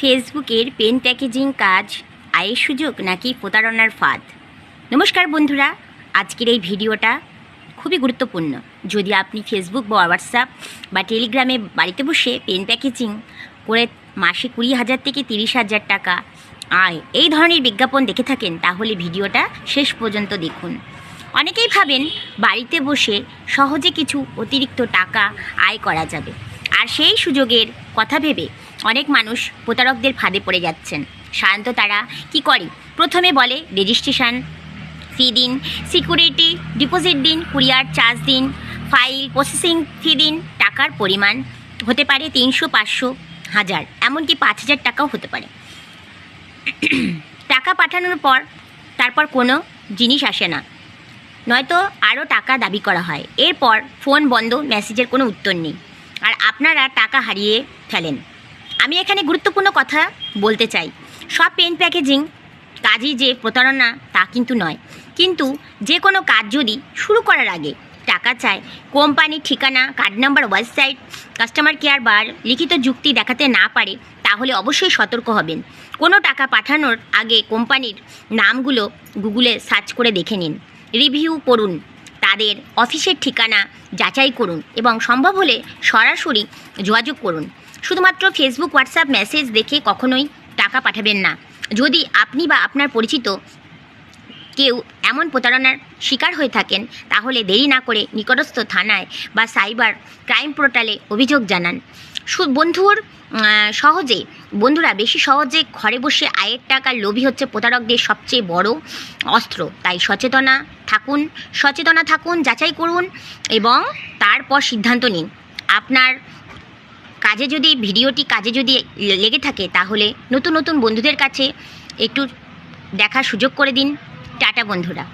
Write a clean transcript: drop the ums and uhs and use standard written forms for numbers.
ফেসবুকের pen packaging কাজ আয়ের সুযোগ নাকি প্রতারণার ফাঁদ। নমস্কার বন্ধুরা, আজকের এই ভিডিওটা খুবই গুরুত্বপূর্ণ। যদি আপনি ফেসবুক বা হোয়াটসঅ্যাপ বা টেলিগ্রামে বাড়িতে বসে পেন প্যাকেজিং করে মাসে 20,000 থেকে 30,000 টাকা আয় এই ধরনের বিজ্ঞাপন দেখে থাকেন, তাহলে ভিডিওটা শেষ পর্যন্ত দেখুন। অনেকেই ভাবেন বাড়িতে বসে সহজে কিছু অতিরিক্ত টাকা আয় করা যাবে, আর সেই সুযোগের কথা ভেবে অনেক মানুষ প্রতারকদের ফাঁদে পড়ে যাচ্ছেন। সাধারণত তারা কি করে, প্রথমে বলে রেজিস্ট্রেশন ফি দিন, সিকিউরিটি ডিপোজিট দিন, কুরিয়ার চার্জ দিন, ফাইল প্রসেসিং ফি দিন। টাকার পরিমাণ হতে পারে 300, 500, 1000, এমনকি 5,000 টাকাও হতে পারে। টাকা পাঠানোর পর তারপর কোনো জিনিস আসে না, নয়তো আরও টাকা দাবি করা হয়। এরপর ফোন বন্ধ, মেসেজের কোনো উত্তর নেই, আর আপনারা টাকা হারিয়ে ফেলেন। আমি এখানে গুরুত্বপূর্ণ কথা বলতে চাই, সব পেন প্যাকেজিং কাজই যে প্রতারণা তা কিন্তু নয়। কিন্তু যে কোনো কাজ যদি শুরু করার আগে টাকা চায়, কোম্পানির ঠিকানা, card number, website, customer care বা লিখিত যুক্তি দেখাতে না পারে, তাহলে অবশ্যই সতর্ক হবেন। কোনো টাকা পাঠানোর আগে কোম্পানির নামগুলো গুগলে সার্চ করে দেখে নিন, রিভিউ পড়ুন, তাদের অফিসের ঠিকানা যাচাই করুন এবং সম্ভব হলে সরাসরি যোগাযোগ করুন। শুধুমাত্র ফেসবুক, হোয়াটসঅ্যাপ মেসেজ দেখে কখনোই টাকা পাঠাবেন না। যদি আপনি বা আপনার পরিচিত কেউ এমন প্রতারণার শিকার হয়ে থাকেন, তাহলে দেরি না করে নিকটস্থ থানায় বা সাইবার ক্রাইম পোর্টালে অভিযোগ জানান। বন্ধুরা বেশি সহজে ঘরে বসে আয়ের টাকার লোভী হচ্ছে প্রতারকদের সবচেয়ে বড় অস্ত্র। তাই সচেতনা থাকুন, যাচাই করুন এবং তারপর সিদ্ধান্ত নিন। আপনার ভিডিওটি কাজে যদি লেগে থাকে, তাহলে নতুন নতুন বন্ধুদের কাছে একটু দেখার সুযোগ করে দিন। টাটা বন্ধুরা।